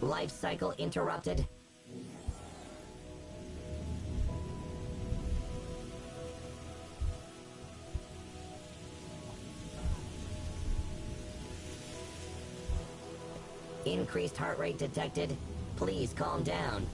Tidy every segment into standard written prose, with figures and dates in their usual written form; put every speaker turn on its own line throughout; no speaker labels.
Life cycle interrupted. Increased heart rate detected. Please calm down.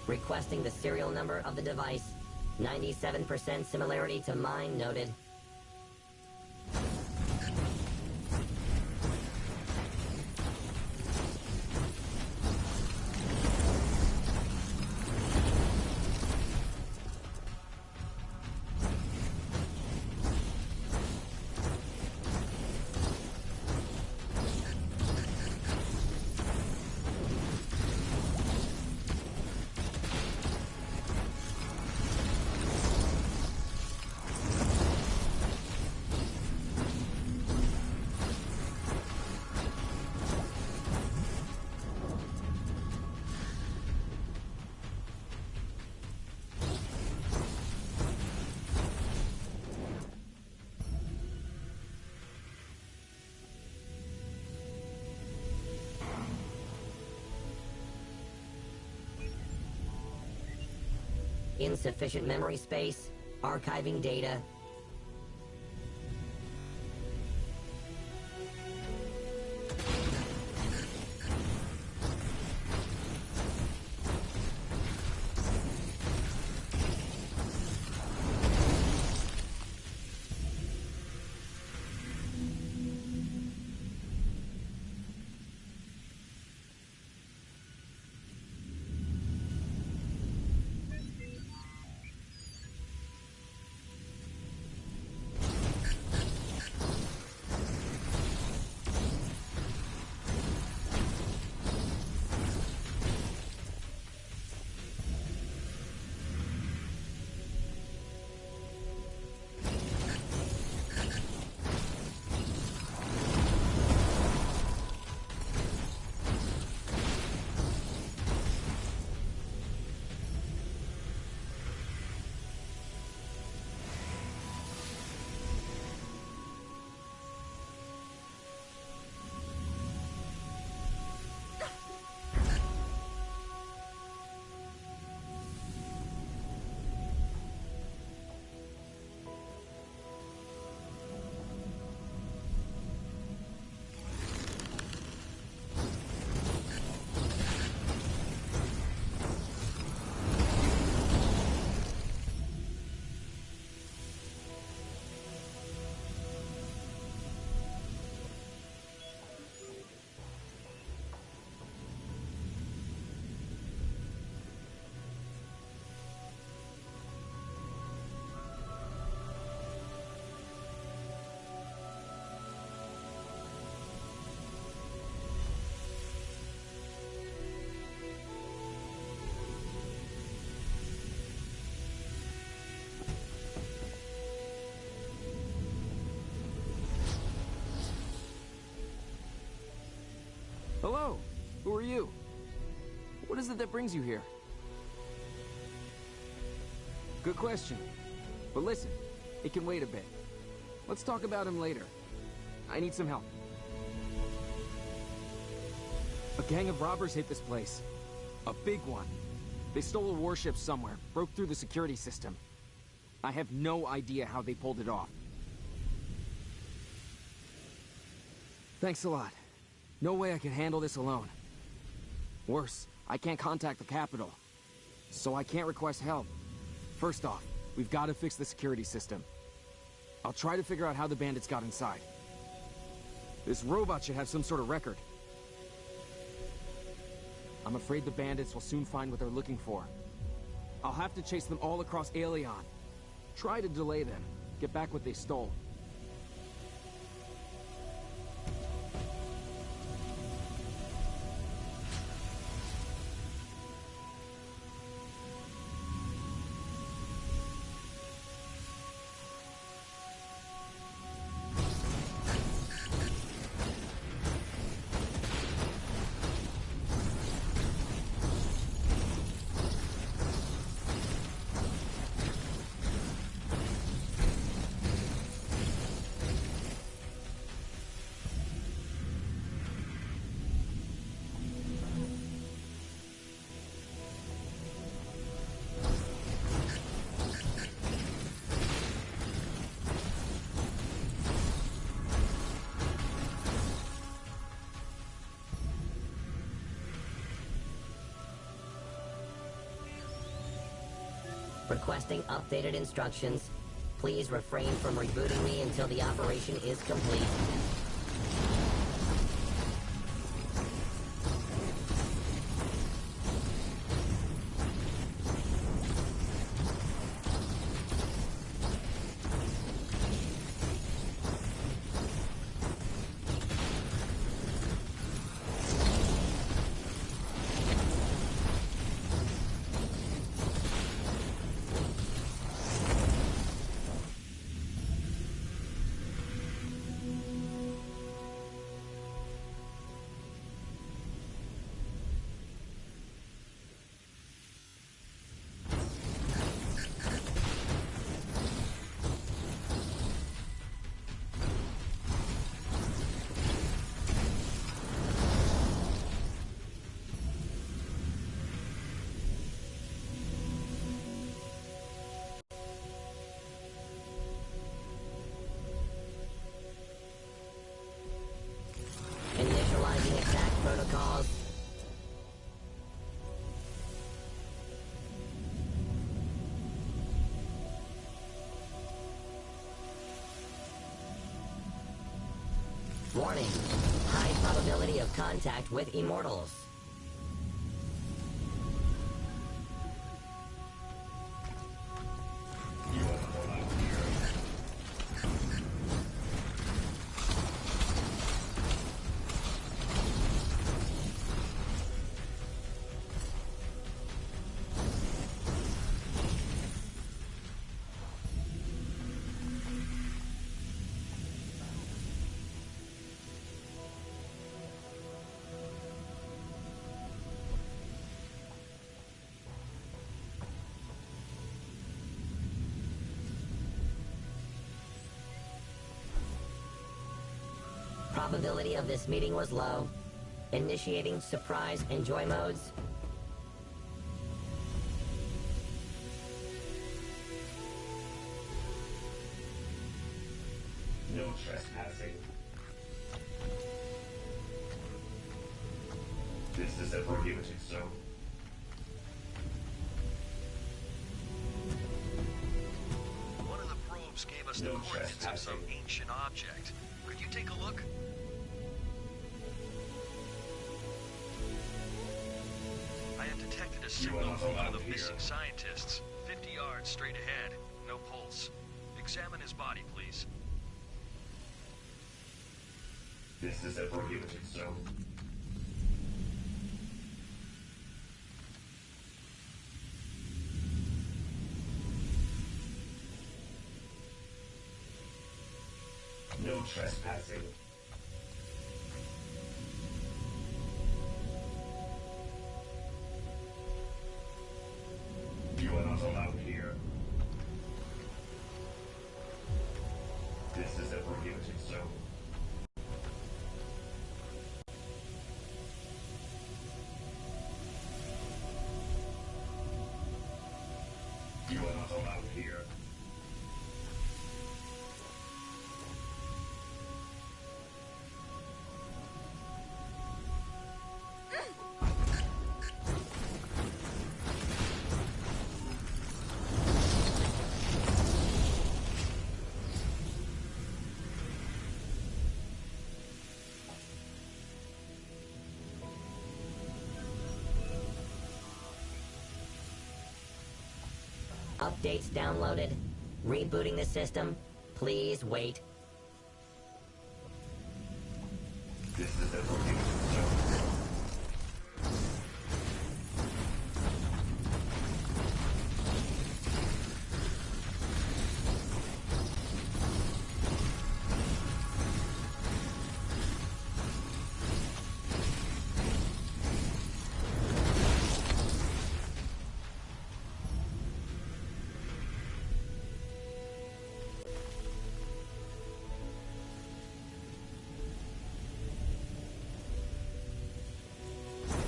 Requesting the serial number of the device. 97% similarity to mine noted. Insufficient memory space, archiving data.
you? What is it that brings you here? Good question. But listen, it can wait a bit. Let's talk about him later. I need some help. A gang of robbers hit this place. A big one. They stole a warship somewhere, broke through the security system. I have no idea how they pulled it off. Thanks a lot. No way I can handle this alone. Worse, I can't contact the capital. So I can't request help. First off, we've got to fix the security system. I'll try to figure out how the bandits got inside. This robot should have some sort of record. I'm afraid the bandits will soon find what they're looking for. I'll have to chase them all across Aelion. Try to delay them. Get back what they stole.
Requesting updated instructions. Please refrain from rebooting me until the operation is complete. Initializing attack protocols. Warning. High probability of contact with immortals. Probability of this meeting was low. Initiating surprise and joy modes.
No trespassing. This is a prohibited zone.
One of the probes gave us the
No
coordinates of some
trespassing.
ancient object. Could you take a look? I have detected a
You
signal
are not
from one of
allowed
the
here.
missing scientists. 50 yards straight ahead. No pulse. Examine his body, please.
This is a prohibited zone. No trespassing. prohibited zone. You are not allowed here.
Updates downloaded. Rebooting the system. Please wait.
This is the prohibited zone.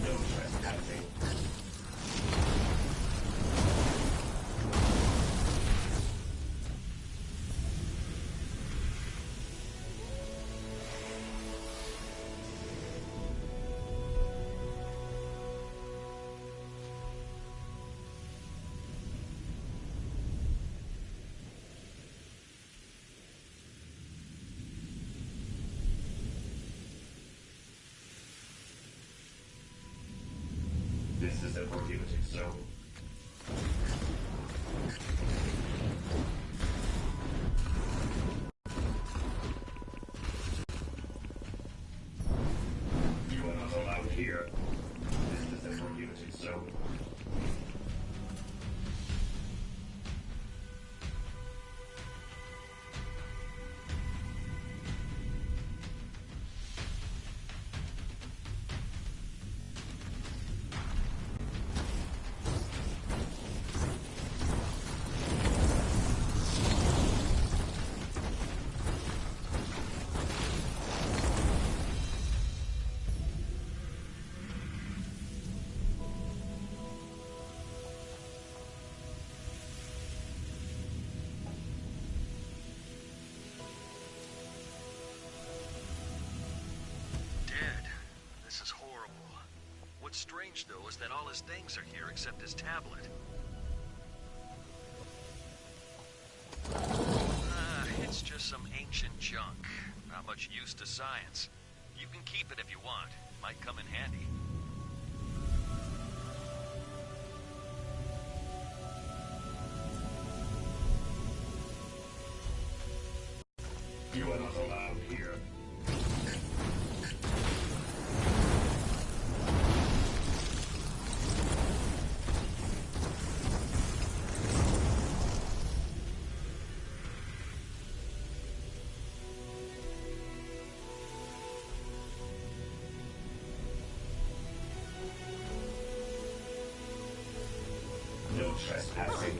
No trespassing. This is a prohibited zone. You are not allowed here. This is a prohibited zone.
Dead. This is horrible. What's strange, though, is that all his things are here except his tablet. It's just some ancient junk. Not much use to science. You can keep it if you want. Might come in handy.
You are not allowed here. No trespassing.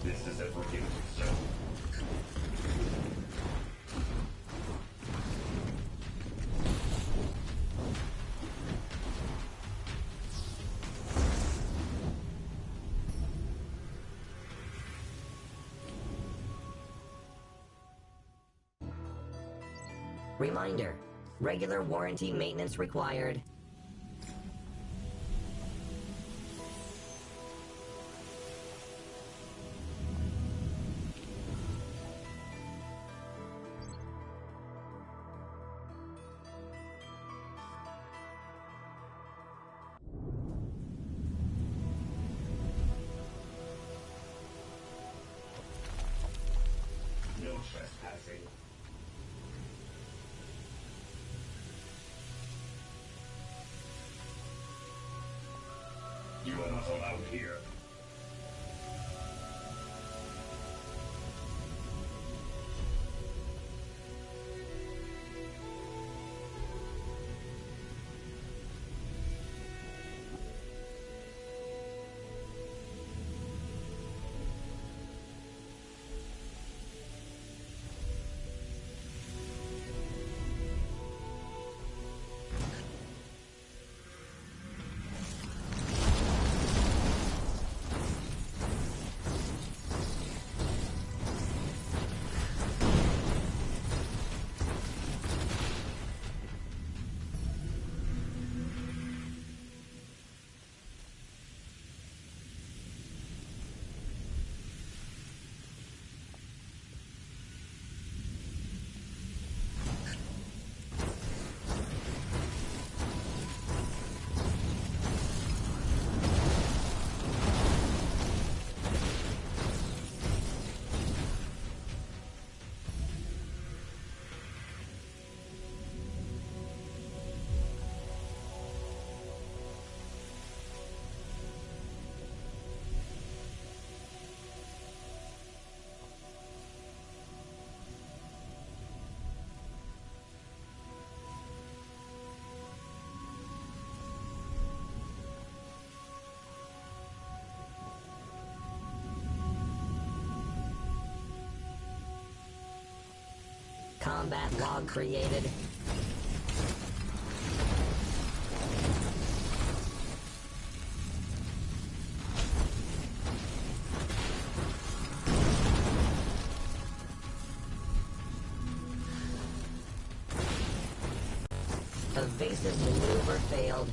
This is a prohibited zone.
Reminder. Regular warranty maintenance required.
trespassing. You are not allowed here.
Combat log created. Evasive maneuver failed.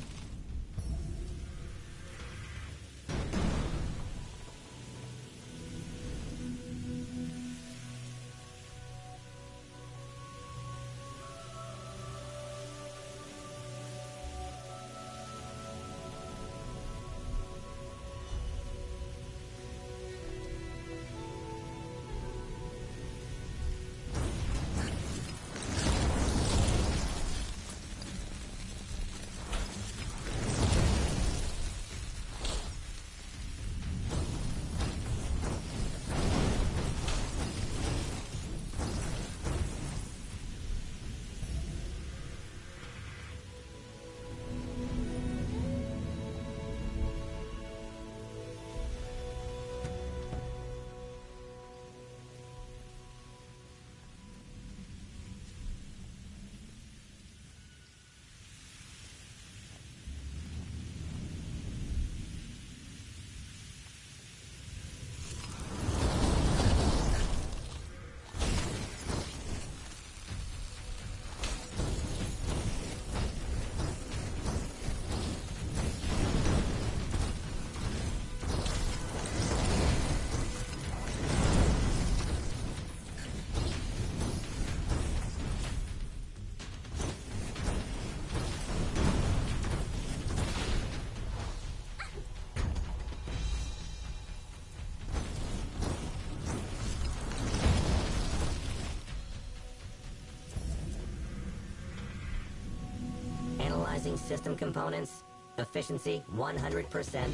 Analyzing system components. Efficiency 100%.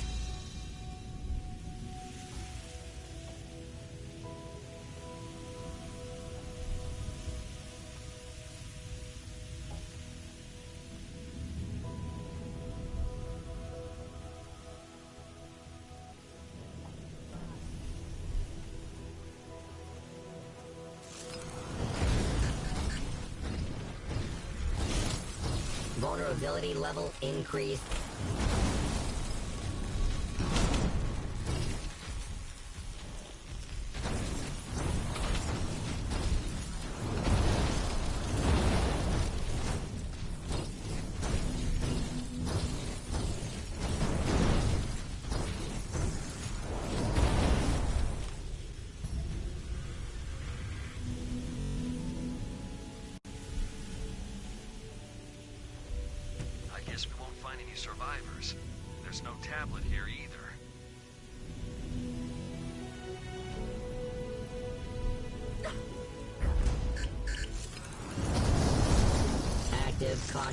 Vulnerability level increased.
Guess we won't find any survivors. There's no tablet here either.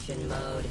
Suppression mode.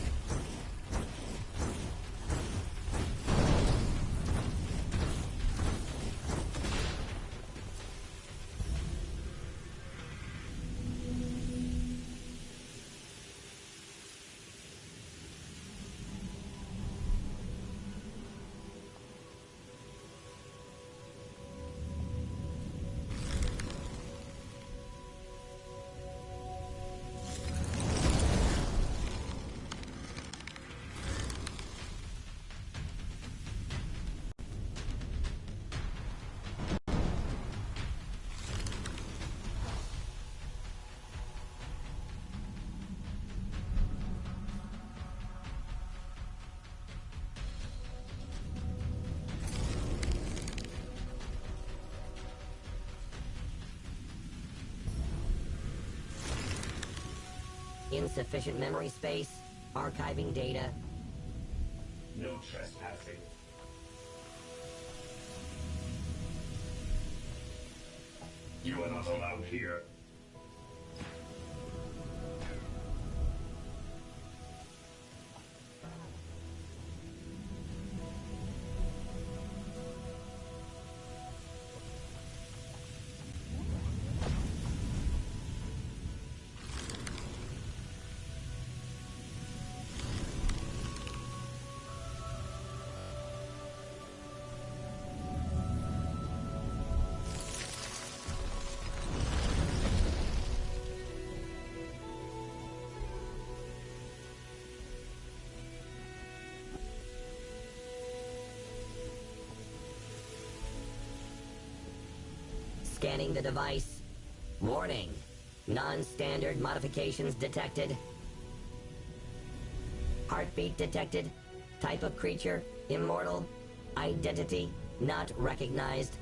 Insufficient memory space. Archiving data.
No trespassing. You are not allowed here.
Scanning the device. Warning. Non-standard modifications detected. Heartbeat detected. Type of creature, immortal. Identity, not recognized.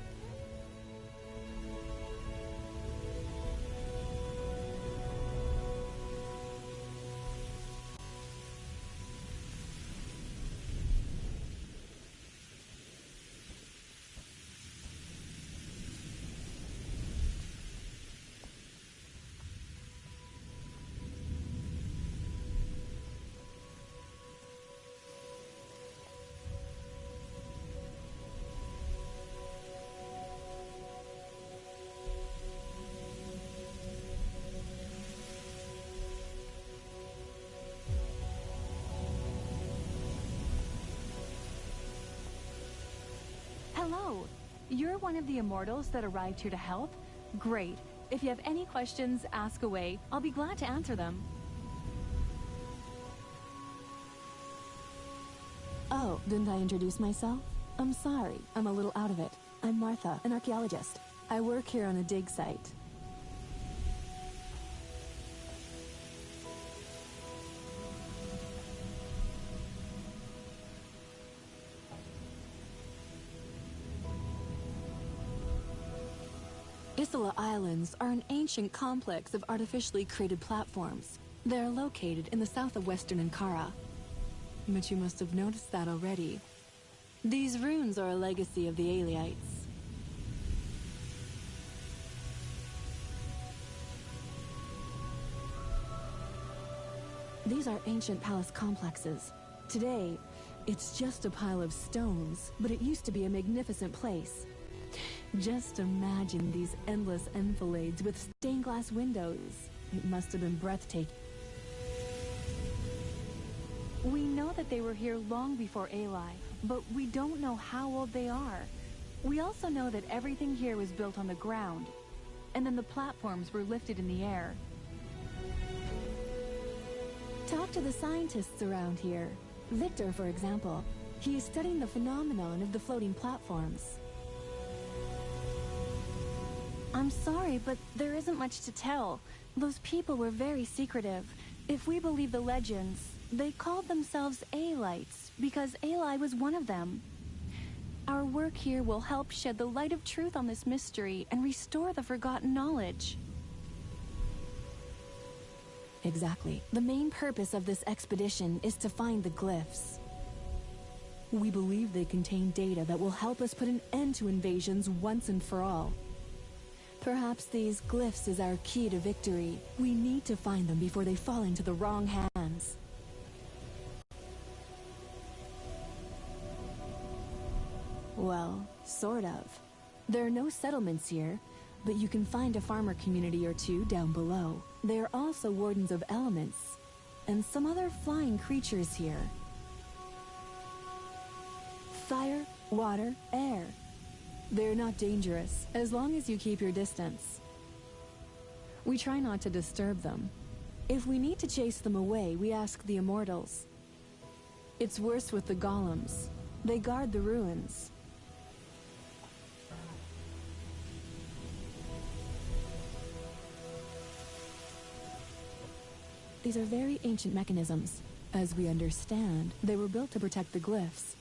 Hello. You're one of the immortals that arrived here to help? Great. If you have any questions, ask away. I'll be glad to answer them.
Oh, didn't I introduce myself? I'm sorry, I'm a little out of it. I'm Martha, an archaeologist. I work here on a dig site. Isola Islands are an ancient complex of artificially created platforms. They're located in the south of western Ankara. But you must have noticed that already. These ruins are a legacy of the Aelites. These are ancient palace complexes. Today, it's just a pile of stones, but it used to be a magnificent place. Just imagine these endless enfilades with stained glass windows. It must have been breathtaking.
We know that they were here long before Eli, but we don't know how old they are. We also know that everything here was built on the ground, and then the platforms were lifted in the air.
Talk to the scientists around here. Victor, for example. He is studying the phenomenon of the floating platforms.
I'm sorry, but there isn't much to tell. Those people were very secretive. If we believe the legends, they called themselves Aelites because Eli was one of them. Our work here will help shed the light of truth on this mystery and restore the forgotten knowledge.
Exactly. The main purpose of this expedition is to find the glyphs. We believe they contain data that will help us put an end to invasions once and for all. Perhaps these glyphs is our key to victory. We need to find them before they fall into the wrong hands. Well, sort of. There are no settlements here, but you can find a farmer community or two down below. There are also wardens of elements, and some other flying creatures here. Fire, water, air. They're not dangerous, as long as you keep your distance. We try not to disturb them. If we need to chase them away, we ask the Immortals. It's worse with the golems. They guard the ruins. These are very ancient mechanisms. As we understand, they were built to protect the glyphs.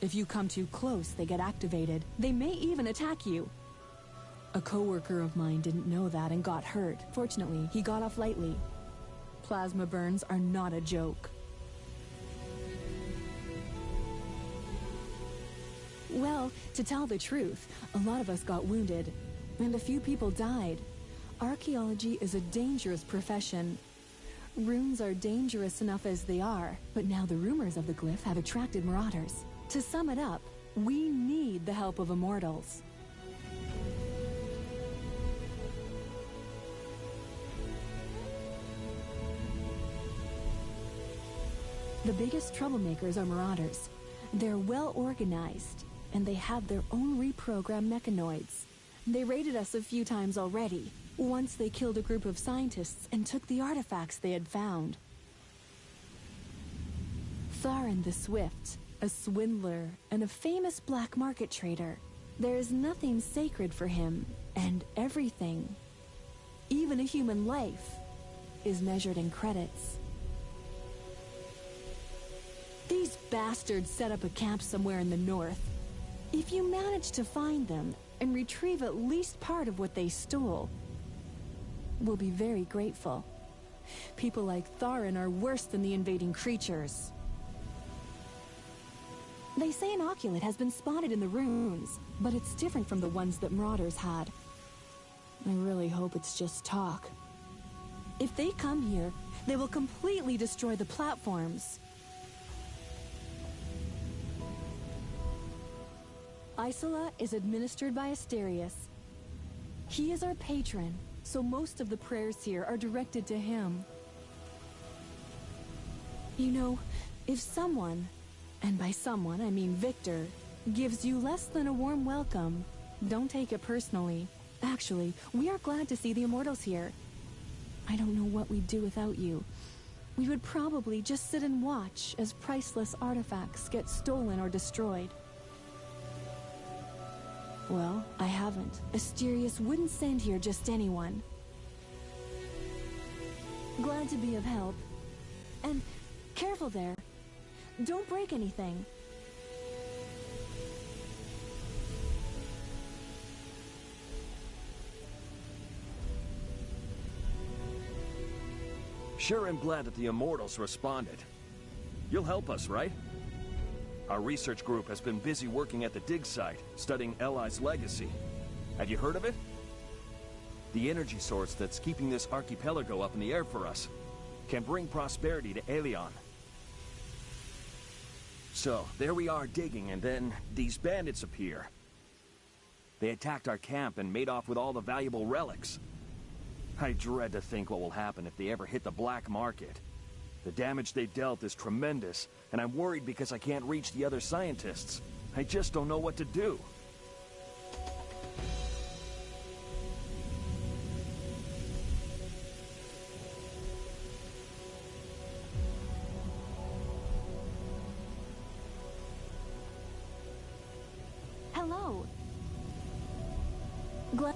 If you come too close, they get activated. They may even attack you. A coworker of mine didn't know that and got hurt. Fortunately, he got off lightly. Plasma burns are not a joke. Well, to tell the truth, a lot of us got wounded, and a few people died. Archaeology is a dangerous profession. Runes are dangerous enough as they are, but now the rumors of the glyph have attracted marauders. To sum it up, we need the help of Immortals. The biggest troublemakers are marauders. They're well organized, and they have their own reprogrammed mechanoids. They raided us a few times already. Once they killed a group of scientists and took the artifacts they had found. Tharin the Swift, a swindler and a famous black market trader. There is nothing sacred for him, and everything, even a human life, is measured in credits. These bastards set up a camp somewhere in the north. If you manage to find them and retrieve at least part of what they stole, we'll be very grateful. People like Tharin are worse than the invading creatures. They say an oculate has been spotted in the ruins, but it's different from the ones that marauders had. I really hope it's just talk. If they come here, they will completely destroy the platforms. Isola is administered by Asterius. He is our patron, so most of the prayers here are directed to him. You know, if someone, and by someone I mean Victor, gives you less than a warm welcome, don't take it personally. Actually, we are glad to see the Immortals here. I don't know what we'd do without you. We would probably just sit and watch as priceless artifacts get stolen or destroyed. Well, I haven't. Asterius wouldn't send here just anyone. Glad to be of help. And careful there. Don't break anything.
Sure am glad that the Immortals responded. You'll help us, right? Our research group has been busy working at the dig site, studying Eli's legacy. Have you heard of it? The energy source that's keeping this archipelago up in the air for us can bring prosperity to Aelion. So, there we are digging, and then these bandits appear. They attacked our camp and made off with all the valuable relics. I dread to think what will happen if they ever hit the black market. The damage they dealt is tremendous, and I'm worried because I can't reach the other scientists. I just don't know what to do.
Hello. Glad.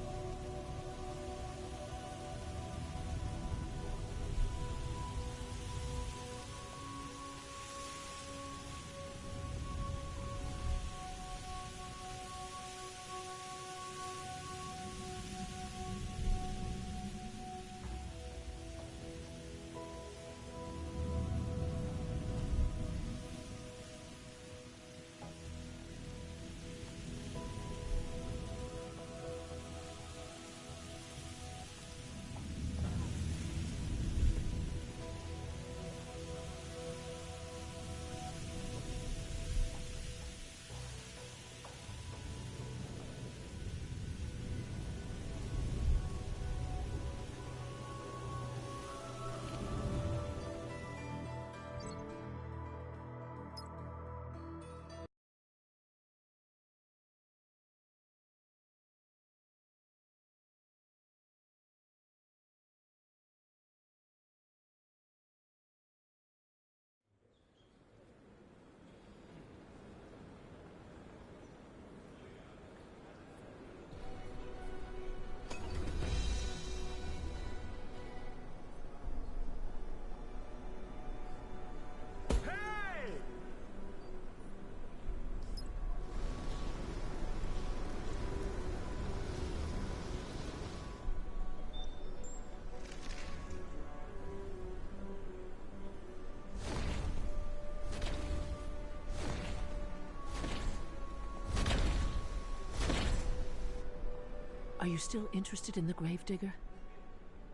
Are you still interested in the Gravedigger?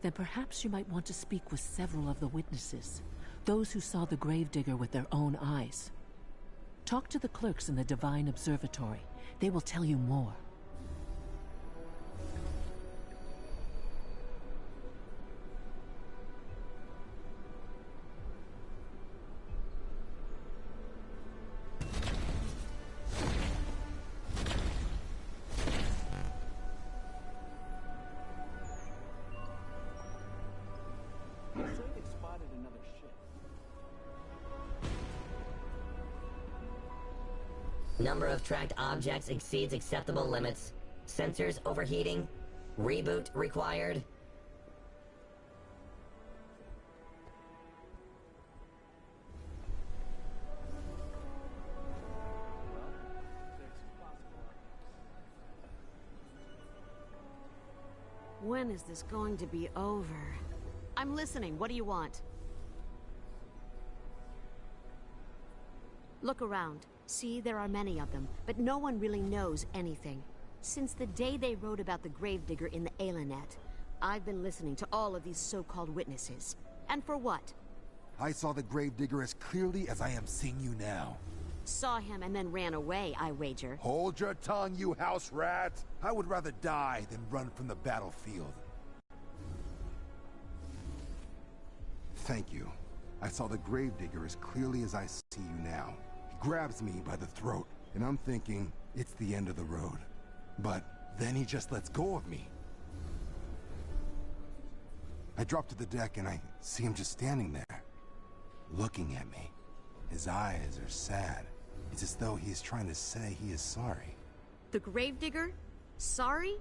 Then perhaps you might want to speak with several of the witnesses, those who saw the Gravedigger with their own eyes. Talk to the clerks in the Divine Observatory. They will tell you more.
Number of tracked objects exceeds acceptable limits. Sensors overheating. Reboot required.
When is this going to be over? I'm listening. What do you want? Look around. See, there are many of them, but no one really knows anything. Since the day they wrote about the Gravedigger in the Alinet, I've been listening to all of these so-called witnesses. And for what?
I saw the Gravedigger as clearly as I am seeing you now.
Saw him and then ran away, I wager.
Hold your tongue, you house rat! I would rather die than run from the battlefield. Thank you. I saw the Gravedigger as clearly as I see you now. Grabs me by the throat, and I'm thinking it's the end of the road. But then he just lets go of me. I drop to the deck and I see him just standing there, looking at me. His eyes are sad. It's as though he's trying to say he is sorry.
The Gravedigger? Sorry?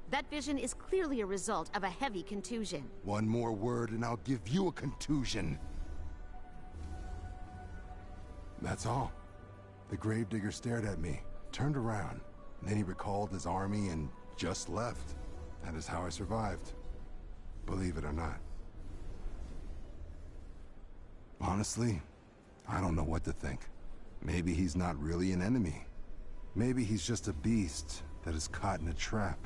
That vision is clearly a result of a heavy contusion.
One more word and I'll give you a contusion. That's all. The Gravedigger stared at me, turned around, and then he recalled his army and just left. That is how I survived. Believe it or not. Honestly, I don't know what to think. Maybe he's not really an enemy. Maybe he's just a beast that is caught in a trap.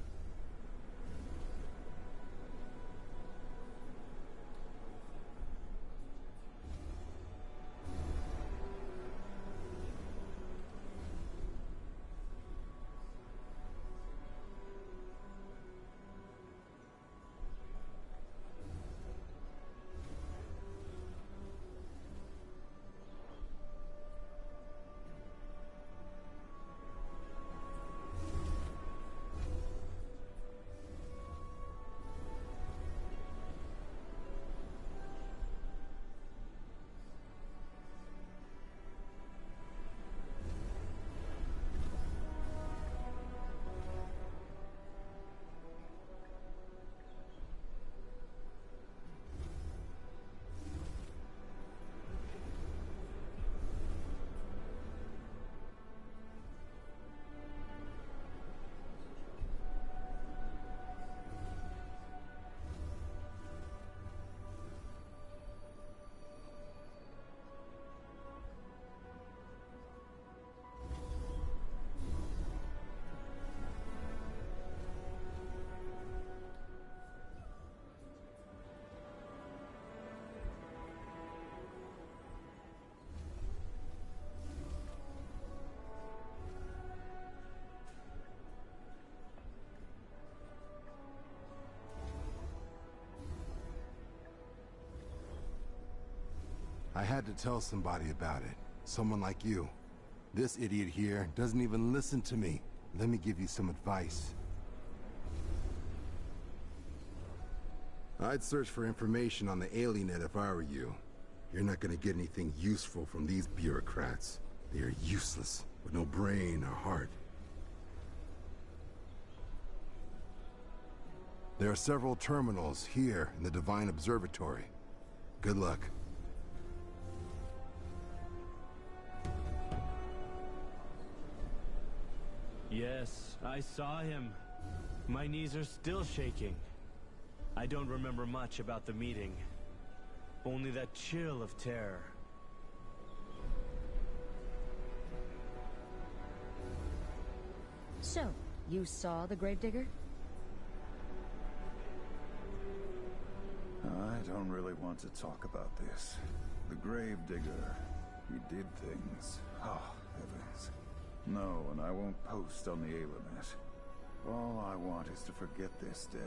I had to tell somebody about it. Someone like you. This idiot here doesn't even listen to me. Let me give you some advice. I'd search for information on the Alinet if I were you. You're not gonna get anything useful from these bureaucrats. They are useless, with no brain or heart. There are several terminals here in the Divine Observatory. Good luck.
Yes, I saw him. My knees are still shaking. I don't remember much about the meeting. Only that chill of terror.
So, you saw the Gravedigger? I don't really want to talk about this. The Gravedigger, he did things. Oh, heavens. No, and I won't post on the Ailenet. All I want is to forget this day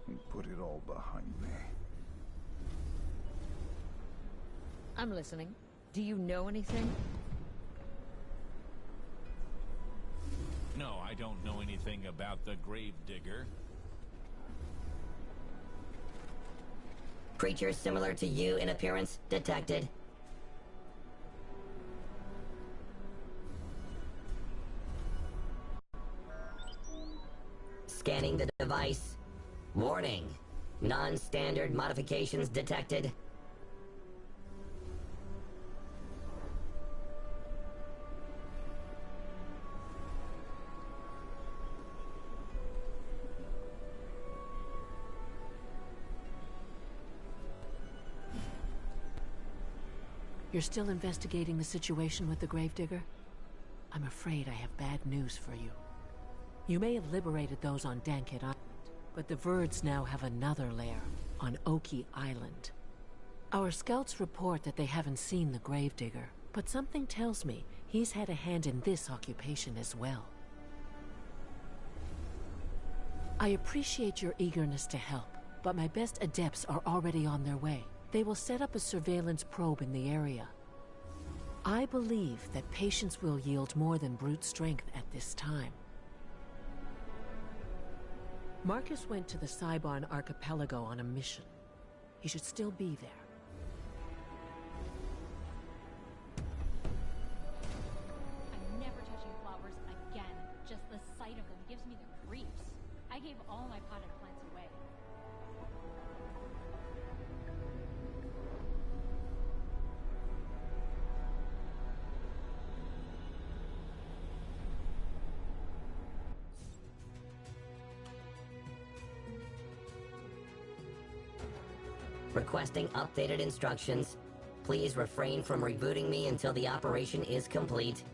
and put it all behind me.
I'm listening. Do you know anything?
No, I don't know anything about the Gravedigger.
Creatures similar to you in appearance detected. Scanning the device. Warning. Non-standard modifications detected.
You're still investigating the situation with the Gravedigger? I'm afraid I have bad news for you. You may have liberated those on Dankit Island, but the Verds now have another lair on Oki Island. Our scouts report that they haven't seen the Gravedigger, but something tells me he's had a hand in this occupation as well. I appreciate your eagerness to help, but my best adepts are already on their way. They will set up a surveillance probe in the area. I believe that patience will yield more than brute strength at this time. Marcus went to the Cybon Archipelago on a mission. He should still be there.
I'm never touching flowers again. Just the sight of them gives me the creeps. I gave all my potted plants away.
Requesting updated instructions. Please refrain from rebooting me until the operation is complete.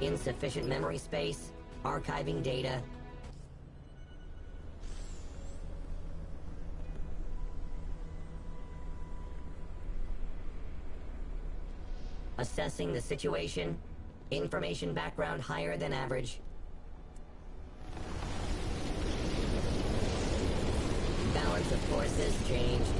insufficient memory space, archiving data. Assessing the situation. Information background higher than average. Balance of forces changed.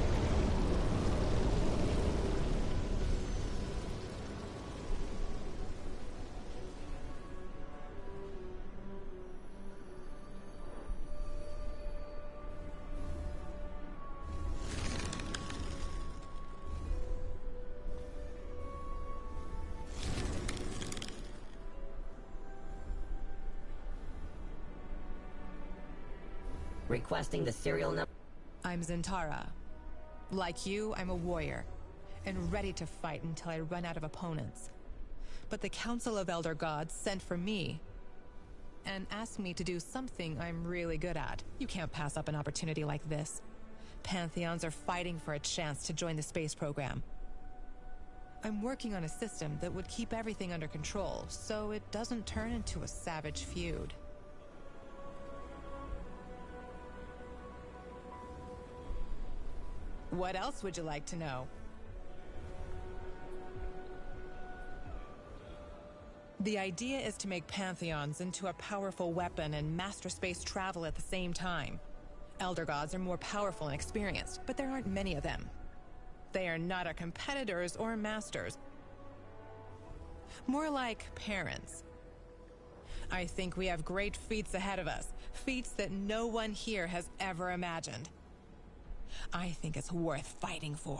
Requesting the serial number.
I'm Zentara. Like you, I'm a warrior, and ready to fight until I run out of opponents. But the Council of Elder Gods sent for me, and asked me to do something I'm really good at. You can't pass up an opportunity like this. Pantheons are fighting for a chance to join the space program. I'm working on a system that would keep everything under control, so it doesn't turn into a savage feud. What else would you like to know? The idea is to make Pantheons into a powerful weapon and master space travel at the same time. Elder Gods are more powerful and experienced, but there aren't many of them. They are not our competitors or masters. More like parents. I think we have great feats ahead of us, feats that no one here has ever imagined. I think it's worth fighting for.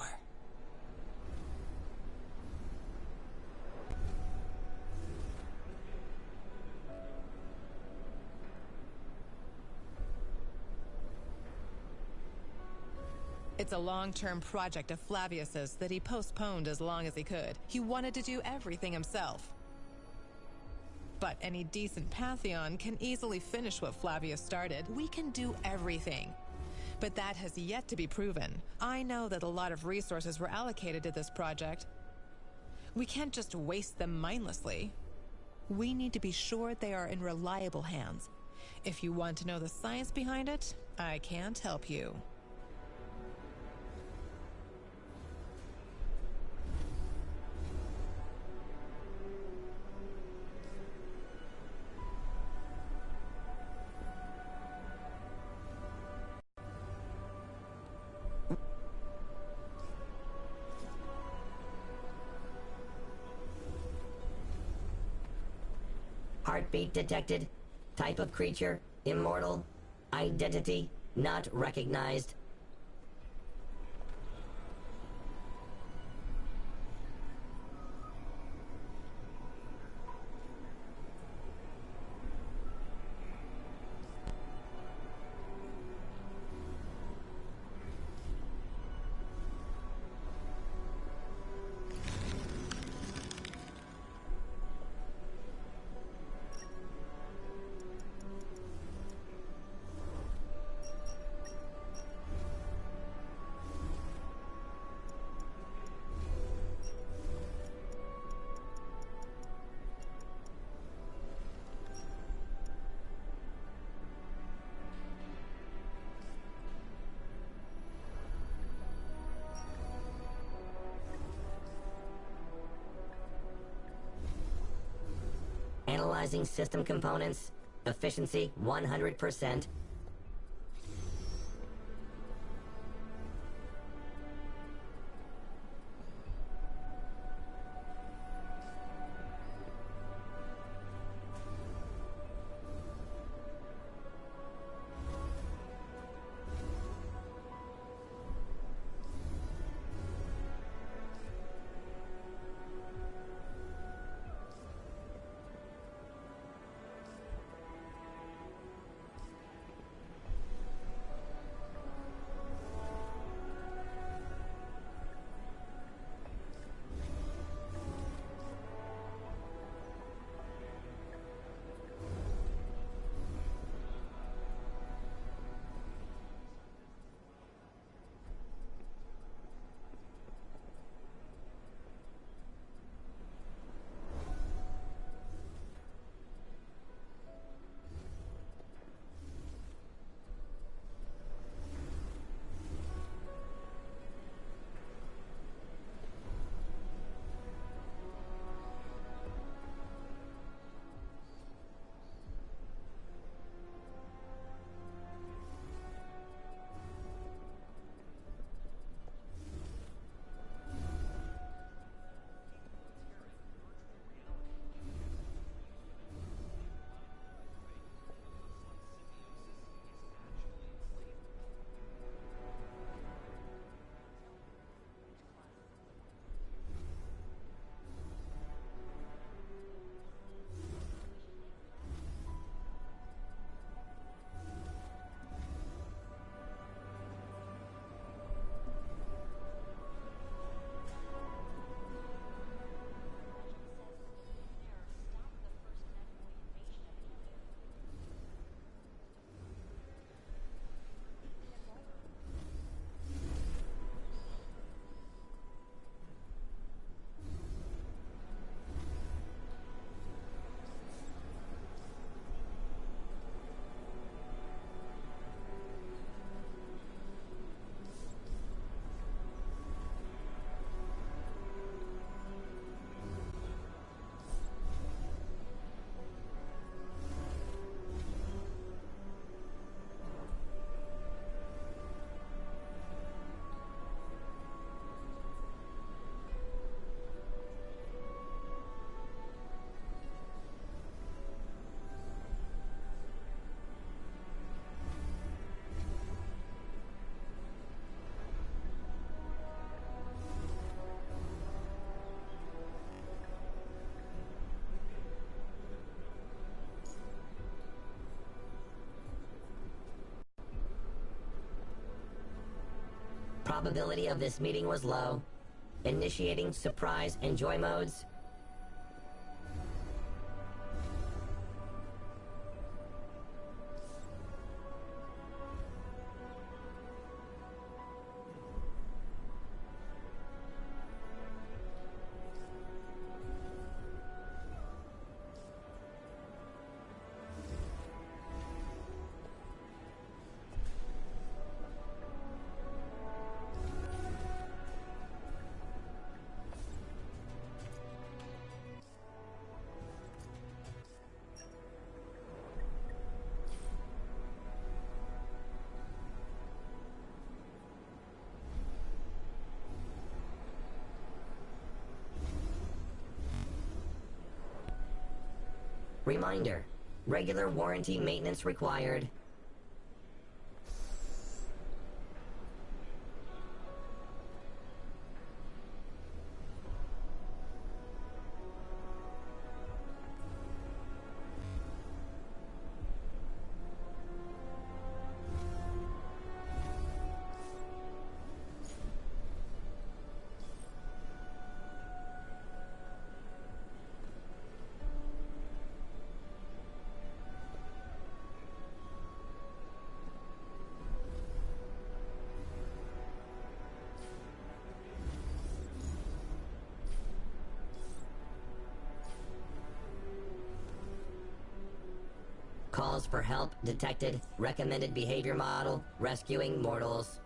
It's a long-term project of Flavius's that he postponed as long as he could. He wanted to do everything himself. But any decent Pantheon can easily finish what Flavius started. We can do everything. But that has yet to be proven. I know that a lot of resources were allocated to this project. We can't just waste them mindlessly. We need to be sure they are in reliable hands. If you want to know the science behind it, I can't help you.
Heartbeat detected. Type of creature, immortal. Identity, not recognized. Analyzing system components. Efficiency 100%. probability of this meeting was low. Initiating surprise and joy modes. Reminder, regular warranty maintenance required. Calls for help detected. Recommended behavior model. Rescuing mortals.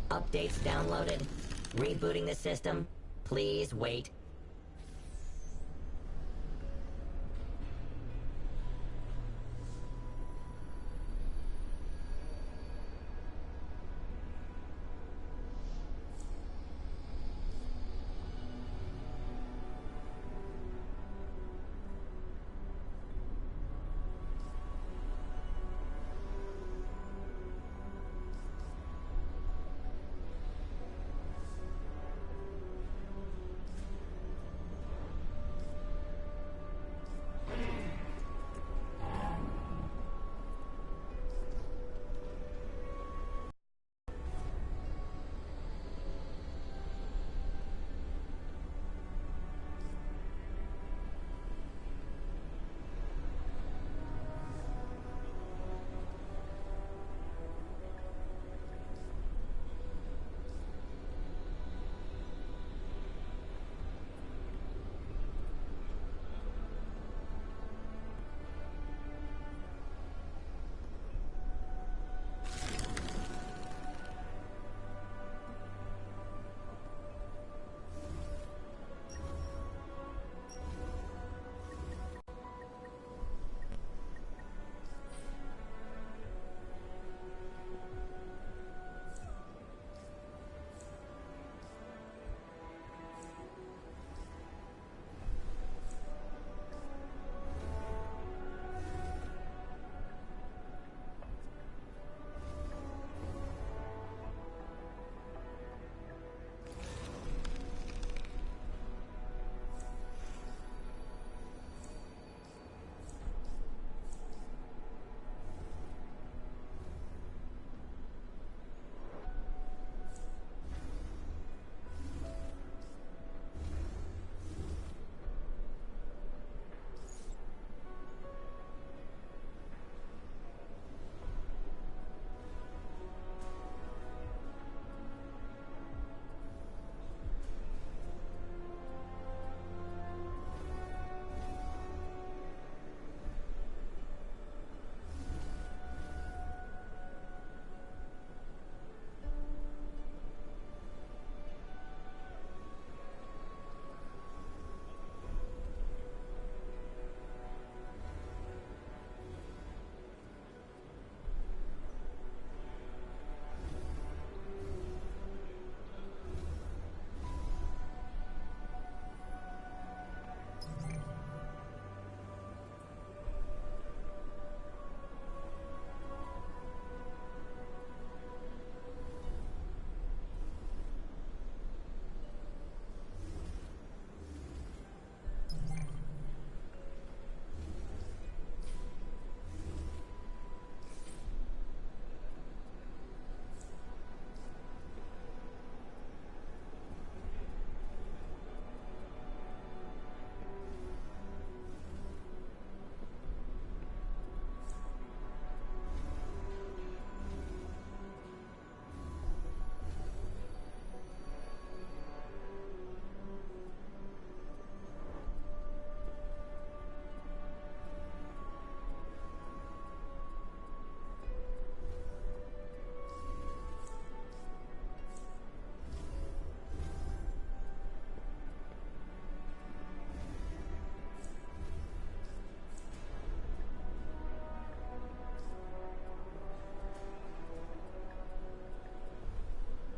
Updates downloaded. Rebooting the system. Please wait.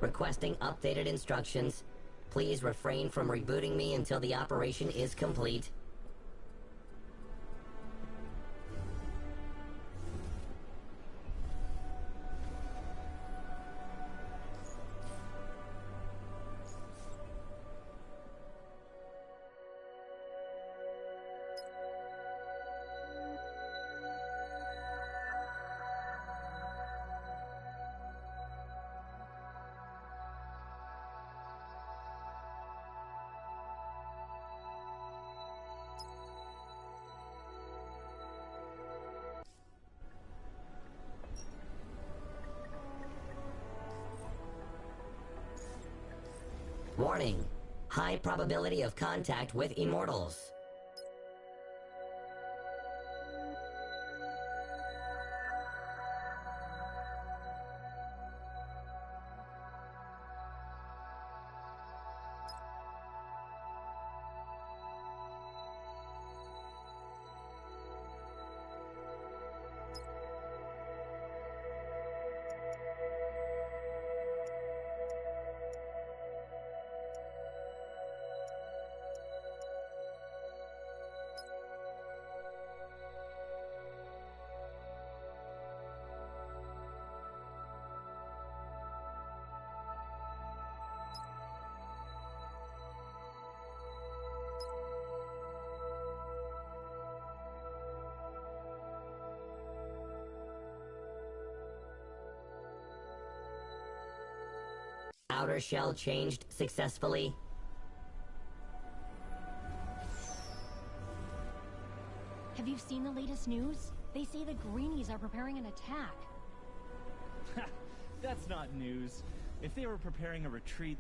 Requesting updated instructions. Please refrain from rebooting me until the operation is complete. Warning. High probability of contact with Immortals. Outer shell changed successfully.
Have you seen the latest news? They say the Greenies are preparing an attack.
That's not news. If they were preparing a retreat,